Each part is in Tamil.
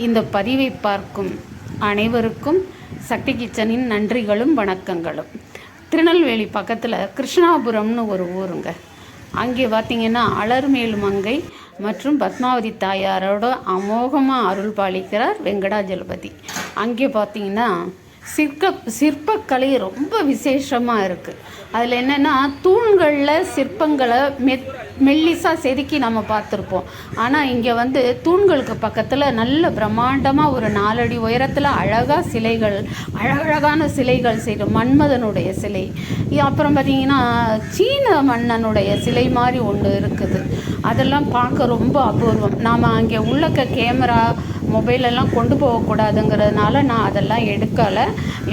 இந்த பதிவை பார்க்கும் அனைவருக்கும் சக்தி கிச்சனின் நன்றிகளும் வணக்கங்களும். திருநெல்வேலி பக்கத்தில் கிருஷ்ணாபுரம்னு ஒரு ஊருங்க. அங்கே பார்த்திங்கன்னா அலர்மேல் மங்கை மற்றும் பத்மாவதி தாயாரோட அமோகமாக அருள் பாலிக்கிறார் வெங்கடாஜலபதி. அங்கே பார்த்திங்கன்னா சிற்பக்கலை ரொம்ப விசேஷமாக இருக்குது. அதில் என்னென்னா தூண்களில் சிற்பங்களை மெல்லிசாக செதுக்கி நம்ம பார்த்துருப்போம். ஆனால் இங்கே தூண்களுக்கு பக்கத்தில் நல்ல பிரம்மாண்டமாக ஒரு 4 அடி உயரத்தில் அழகாக சிலைகள், அழகழகான சிலைகள் செய்கிறோம். மன்மதனுடைய சிலை, அப்புறம் பார்த்திங்கன்னா சீன மன்னனுடைய சிலை மாதிரி ஒன்று இருக்குது. அதெல்லாம் பார்க்க ரொம்ப அபூர்வம். நாம் அங்கே உள்ளக்க கேமரா மொபைலெல்லாம் கொண்டு போகக்கூடாதுங்கிறதுனால நான் அதெல்லாம்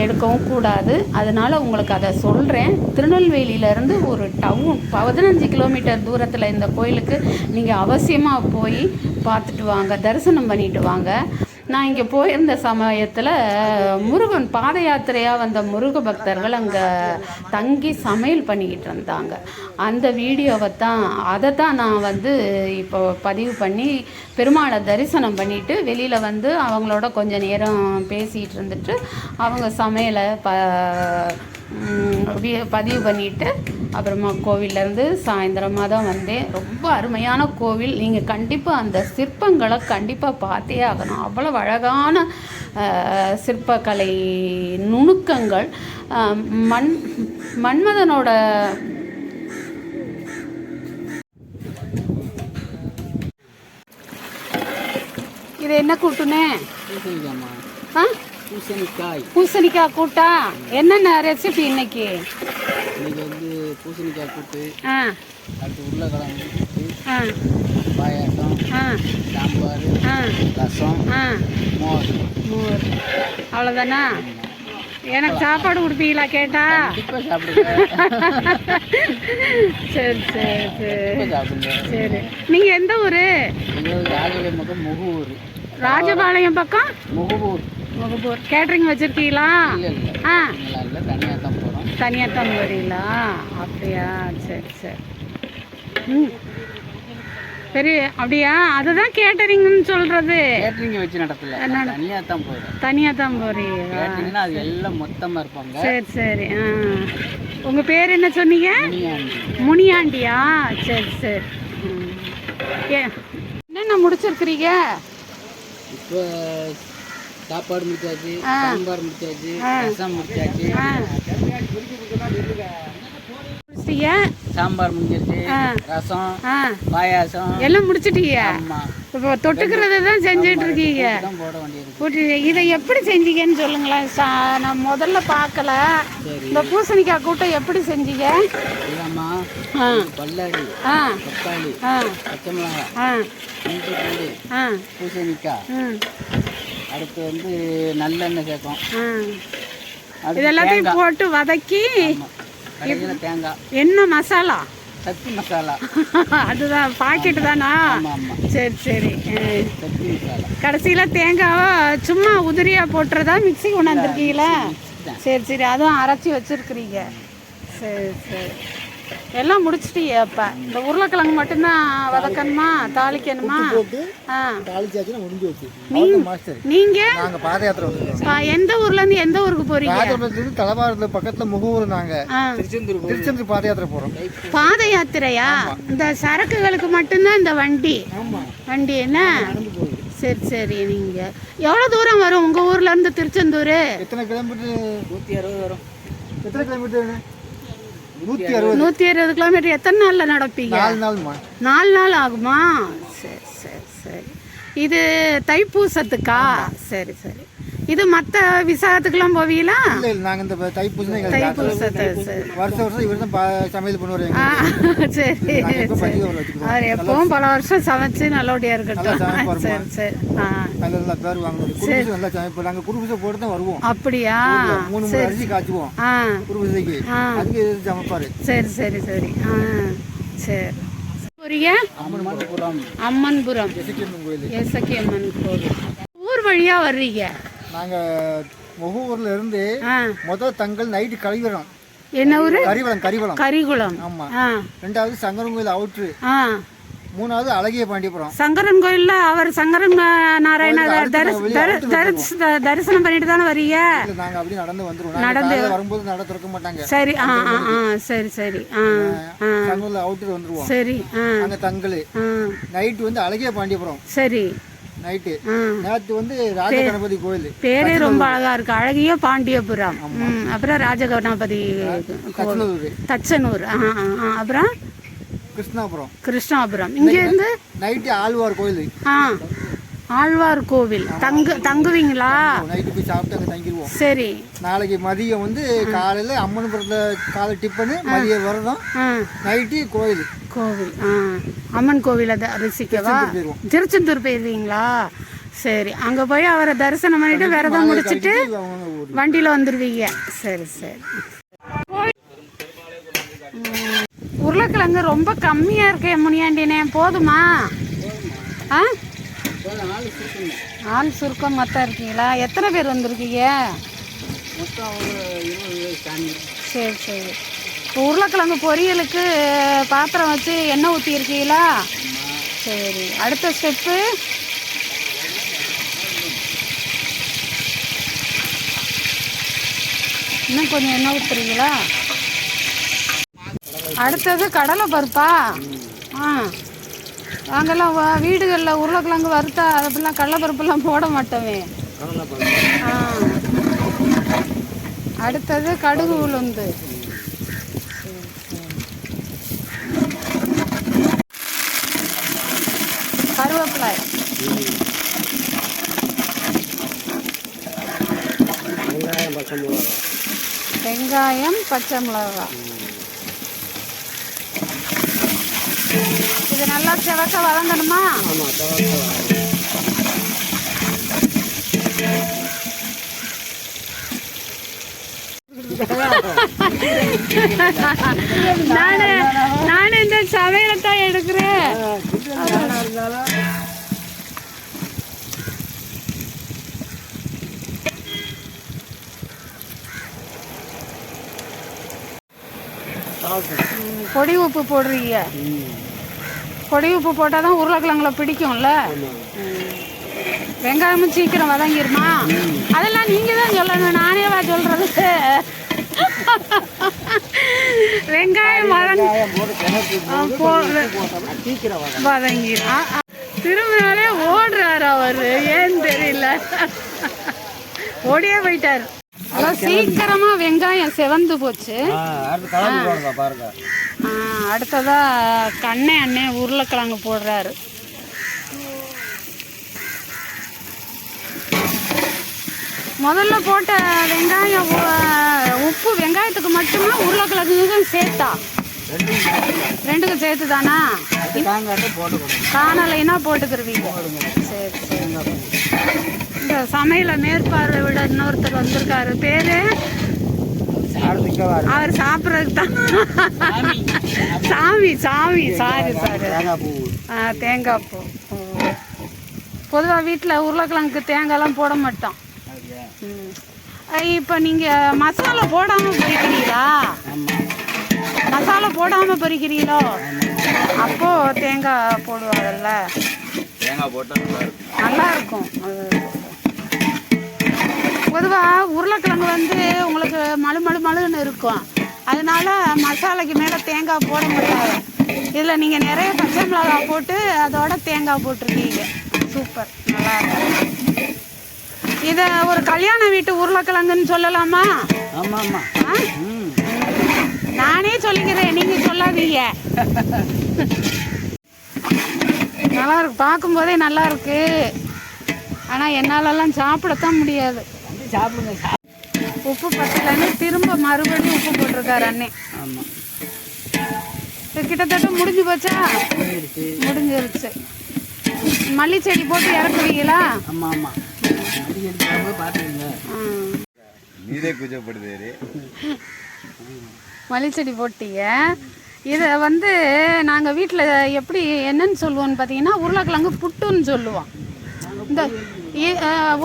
எடுக்கவும் கூடாது. அதனால் உங்களுக்கு அதை சொல்கிறேன். திருநெல்வேலியிலேருந்து ஒரு டவுன் 15 கிலோமீட்டர் தூரத்தில் இந்த கோயிலுக்கு நீங்கள் அவசியமாக போய் பார்த்துட்டு வாங்க, தரிசனம் பண்ணிட்டு வாங்க. நான் இங்கே போயிருந்த சமயத்தில் முருகன் பாத யாத்திரையாக வந்த முருக பக்தர்கள் அங்கே தங்கி சமையல் பண்ணிக்கிட்டு இருந்தாங்க. அந்த வீடியோவை அதை தான் நான் இப்போ பதிவு பண்ணி பெருமாளை தரிசனம் பண்ணிவிட்டு வெளியில் அவங்களோட கொஞ்சம் நேரம் பேசிகிட்டு இருந்துட்டு அவங்க சமையலை பதிவு பண்ணிவிட்டு அப்புறமா கோவிலேருந்து சாயந்தரமாக தான் வந்தேன். ரொம்ப அருமையான கோவில். நீங்கள் கண்டிப்பாக அந்த சிற்பங்களை கண்டிப்பாக பார்த்தே ஆகணும். அவ்வளோ அழகான சிற்பக்கலை நுணுக்கங்கள். மன்மதனோட இது என்ன கூட்டுனே? பூசணிக்காய் கூட்டா? என்னென்ன ரெசிபி இன்னைக்கு? பூசணிக்காய் கூட்டு, அடுத்து உருளைக்கிழங்கு கூட்டு, பாயாசம், சாம்பார், ரசம், மோர். அவ்வளோதானா? எனக்கு சாப்பாடு கொடுப்பீங்களா கேட்டா? சரி சரி சரி சரி. நீங்கள் எந்த ஊர்? ராஜபாளையம் பக்கம் முகூர். ராஜபாளையம் பக்கம் முகூர். கேட்ரிங் வச்சுருக்கீங்களா? தனியாக தான் போகிறோம். தனியாக தான் போகிறீங்களா? அப்படியா? சரி சரி. சரி, அப்படியா? அதுதான் கேட்டரிங்னு சொல்கிறது. கேட்டரிங் வச்சு நடத்தல, தனியாக தான் போகிறோம். தனியாக தான் போகிறீங்களா? அது எல்லாம் மொத்தமாக இருப்பாங்க. சரி சரி. உங்கள் பேர் என்ன சொன்னீங்க? முனியாண்டியா? சரி சரி. என்னென்ன முடிச்சிருக்கிறீங்க? இப்போ சாப்பாடு முடிச்சாச்சு, சாம்பார் முடிச்சாச்சு, ரசம் முடிச்சாச்சு, சாம்பார் முடிஞ்சிருச்சு, ரசம், பாயாசம் எல்லாம் முடிச்சிட்டீங்க. இப்போ தொட்டுக்கிறத தான் செஞ்சுட்டு இருக்கீங்க. இதை எப்படி செஞ்சீங்கன்னு சொல்லுங்களேன். நான் முதல்ல பார்க்கல. இந்த பூசணிக்காய் கூட்டம் எப்படி செஞ்சீங்க? பல்லாரி, தக்காளி, பச்சை மிளகாய், இஞ்சி பூண்டு, பூசணிக்காய், அடுத்து நல்லெண்ணெய் சேர்க்கும். இதெல்லாத்தையும் போட்டு வதக்கி தேங்காய். என்ன மசாலா? சக்தி மசாலா. அதுதான் பாக்கெட்டு தானா? சரி சரி. சக்தி மசாலா. கடைசியில் தேங்காவை சும்மா உதிரியாக போட்டுறதா மிக்ஸி கொண்டாந்துருக்கீங்களா? சரி சரி. அதுவும் அரைச்சி வச்சுருக்குறீங்க. சரி சரி. எல்லாம் முடிச்சிட்டீங்க. அப்போ இந்த உருளைக்கிழங்கு மட்டும்தான் வதக்கணுமா, தாளிக்கணுமா? நீங்கள் பாத யாத்திரை எந்த ஊர்லேருந்து எந்த ஊருக்கு போகிறீங்க? தலவாரத்தில் பக்கத்தில் முகூர். நாங்கள் திருச்செந்தூர் பாத யாத்திரை போகிறோம். பாத யாத்திரையா? இந்த சரக்குகளுக்கு மட்டும்தான் இந்த வண்டி என்ன? சரி சரி. நீங்கள் எவ்வளோ தூரம் வரும் உங்கள் ஊர்லேருந்து திருச்செந்தூர்? எத்தனை கிலோமீட்டர்? 160 வரும். எத்தனை கிலோமீட்டர்? 160 கிலோமீட்டர். எத்தனை நாளில் நடப்பீங்க? 4 நாள் ஆகுமா? சரி சரி சரி. இது தைப்பூசத்துக்கா? சரி சரி. இது மற்ற விசாகத்துக்கெல்லாம் போவீங்களா? நாங்கள் இந்த தைப்பூசத்தை வருஷம் இவர் தான் சமையல் பண்ணுவார். சரி. அவர் எப்பவும் பல வருஷம் சமைச்சு நல்லபடியா இருக்கட்டும். சரி சரி. பேர் வாங்குவோம். நல்லா சமைப்போம். நாங்கள் குருபூசை போட்டு தான் வருவோம். அப்படியா? 3 அரிசி காய்ச்சுவோம் குருபூசைக்கு. அதுக்கு சமைப்பாரு. சரி சரி சரி. சரி. அம்மன்புரம் எசக்கியம்மன் கோவில். ஊர் வழியா வர்றீங்க? நாங்கள் முகூர்ல இருந்து முதல் தங்கள் நைட்டு கழிவரம். என்ன ஊரு? கரிவலம். கரிகுளம். ஆமா. ரெண்டாவது சங்கரன் கோயில் அவுட்ரு. மூணாவது அழகிய பாண்டியபுரம். சங்கரன் கோயில்ல அவர் சங்கரன் நாராயண தரிசனம் பண்ணிட்டு தானே வரீங்க? நாங்க அப்படியே நடந்து வந்துருவோம். நடந்து வரும்போது நட திறக்க மாட்டாங்க. சரி சரி சரி சங்கூர்ல அவுட்டர் வந்துருவோம். சரி அங்க தங்கல். நைட் வந்து அழகிய பாண்டியபுரம். சரி நைட்டு நேற்று வந்து ராஜ கணபதி கோயில். பேரே ரொம்ப அழகா இருக்கு. அழகிய பாண்டியபுரம். அப்புறம் ராஜ கணபதி தச்சனூர். அப்புறம் கிருஷ்ணாபுரம். இங்க இருந்து நைட்டு ஆழ்வார் கோயில். ஆழ்வார் கோவில் தங்குவீங்களா? நைட்டு போய் சாப்பிட்டு அங்கே தங்கிடுவோம். சரி. நாளைக்கு மதியம் வந்து காலையில் அம்மன்புரத்தில் காலை டிஃபனு, மதியம் விரதம், நைட்டு கோவில். அம்மன் கோவில் ரிசிக்கவா? திருச்செந்தூர் போயிருவீங்களா? சரி, அங்கே போய் அவரை தரிசனம் பண்ணிட்டு விரதம் முடிச்சுட்டு வண்டியில் வந்துடுவீங்க. சரி சரி. உருளைக்கிழங்கு ரொம்ப கம்மியாக இருக்கே முனியாண்டினே, போதுமா? ஆள் சுருக்கம் மொத்தம் இருக்கீங்களா? எத்தனை பேர் வந்திருக்கீங்க? சரி சரி. இப்போ உருளைக்கிழங்கு பொரியலுக்கு பாத்திரம் வச்சு எண்ணெய் ஊற்றி இருக்கீங்களா? சரி. அடுத்த ஸ்டெப்பு இன்னும் கொஞ்சம் எண்ணெய் ஊற்றுறீங்களா? அடுத்தது கடலை பருப்பா? நாங்கெல்லாம் வீடுகளில் உருளைக்கிழங்கு வறுத்தா அப்படிலாம் கடலைப்பருப்புலாம் போட மாட்டோமே. அடுத்தது கடுகு உளுந்து. கருவேப்பிலை. வெங்காயம் பச்சை மிளகாய். இது நல்லா செவக்க வதங்கணுமா? நானே இந்த சமையலத்தான் எடுக்கிறேன். பொடி உப்பு போடுறீங்க. பொடி உப்பு போட்டால் தான் உருளைக்கிழங்குல பிடிக்கும்ல. வெங்காயமும் சீக்கிரம் வதங்கிருமா? அதெல்லாம் நீங்கள் தான் சொல்லணும், நானேவா சொல்கிறது? வெங்காயம் வதங்கிடும். திரும்பினாலே ஓடுறாரு அவர், ஏன்னு தெரியல. ஓடியே போயிட்டாரு. அதான் சீக்கிரமா வெங்காயம் செவந்து போச்சு. அடுத்ததா அண்ணே உருளைக்கிழங்கு போடுறாரு. முதல்ல போட்ட வெங்காயம் உப்பு வெங்காயத்துக்கு மட்டுமா உருளைக்கிழங்கு சேர்த்தா? ரெண்டுக்கும் சேர்த்து தானா? காணலைன்னா போட்டுக்கிருவீங்க. சரி சரி. இந்த சமையலை மேற்பார்வை விட இன்னொருத்தர் வந்திருக்காரு. பேரு அவர் சாப்பிட்றதுக்கு தான். சாமி. சாரி. தேங்காய் பூ. பொதுவாக வீட்டில் உருளைக்கிழங்குக்கு தேங்காய்லாம் போட மாட்டோம். இப்போ நீங்கள் மசாலா போடாமல் பொரிக்கிறீங்களா? மசாலா போடாமல் பொரிக்கிறீங்களோ? அப்போது தேங்காய் போடுவாங்கல்ல, நல்லா இருக்கும். பொதுவாக உருளைக்கிழங்கு வந்து உங்களுக்கு மழுன்னு இருக்கும். அதனால மசாலாக்கு மேலே தேங்காய் போட முடியாது. இதில் நீங்கள் நிறைய பச்சை மிளகாய் போட்டு அதோட தேங்காய் போட்டிருக்கீங்க. சூப்பர், நல்லா இருக்கும். இதை ஒரு கல்யாண வீட்டு உருளைக்கிழங்குன்னு சொல்லலாமா? நானே சொல்லிக்கிறேன், நீங்கள் சொல்லாதீங்க. நல்லா இருக்கு, பார்க்கும்போதே நல்லா இருக்கு. ஆனால் என்னாலலாம் சாப்பிடத்தான் முடியாது. உப்பு பத்தலைன்னு திரும்ப மறுபடியும் உப்பு போட்டிருக்காரு அண்ணே. கிட்டத்தட்ட முடிஞ்சு போச்சா? முடிஞ்சிருச்சு. மல்லி செடி போட்டு இறக்குவீங்களா? மல்லி செடி போட்டீங்க. இதை வந்து நாங்கள் வீட்டில் எப்படி என்னன்னு சொல்லுவோன்னு பார்த்தீங்கன்னா, உருளைக்கிழங்கு புட்டுன்னு சொல்லுவோம். இந்த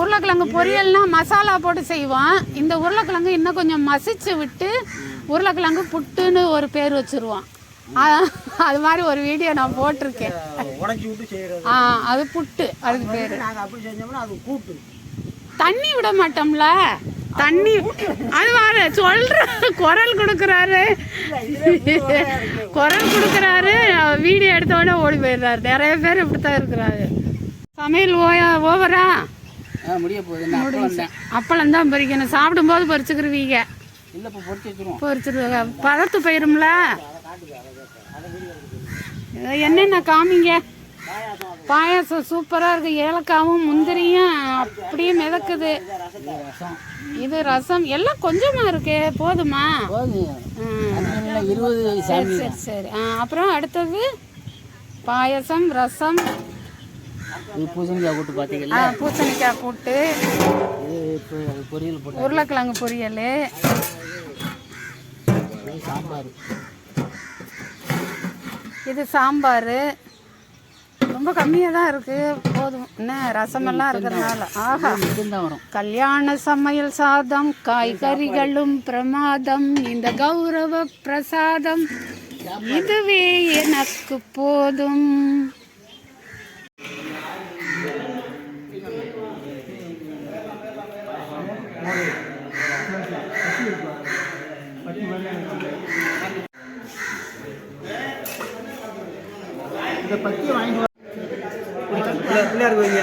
உருளைக்கிழங்கு பொரியல்னா மசாலா போட்டு செய்வோம். இந்த உருளைக்கிழங்கு இன்னும் கொஞ்சம் மசிச்சு விட்டு உருளைக்கிழங்கு புட்டுன்னு ஒரு பேர் வச்சுருவோம். அது மாதிரி ஒரு வீடியோ நான் போட்டிருக்கேன். உடச்சி விட்டு செய்கிறது. அது புட்டு, அதுக்கு பேர். நாங்கள் அப்படி செஞ்சோம்னா அது கூட்டு. தண்ணி விட மாட்டோம்ல, தண்ணி அது வேறு சொல்கிற குரல் கொடுக்குறாரு, வீடியோ எடுத்த உடனே ஓடி போயிடுறாரு. நிறைய பேர் இப்படி தான் இருக்கிறாரு. சமையல் ஓவரா முடிய போகுது. அப்பளம் தான் பொரிக்கணும். சாப்பிடும்போது பொரிச்சுக்கிருவீங்க. இல்லை, இப்போ பொரிச்சிருவாங்க. பதத்து போயிரும்ல. என்னென்ன காமிங்க. பாயாசம் சூப்பராக இருக்குது. ஏலக்காவும் முந்திரியும் அப்படியே மிதக்குது. இது ரசம் எல்லாம் கொஞ்சமாக இருக்கு. போதுமா? சரி சரி சரி. அப்புறம் அடுத்தது பாயாசம், ரசம், பூசணிக்காய் கூட்டு பார்த்தீங்களா? பூசணிக்காய் கூட்டு, பொரியல், உருளைக்கிழங்கு பொரியல், சாம்பார். இது சாம்பார். ரொம்ப கம்மியாக தான் இருக்குது. போதும். என்ன ரசமெல்லாம் இருக்கிறதுனால. ஆஹா, கல்யாண சமையல் சாதம், காய்கறிகளும் பிரமாதம், இந்த கௌரவ பிரசாதம் இதுவே எனக்கு போதும். இந்த பத்தி வாங்கி பிள்ளையாருக்கு வைங்க.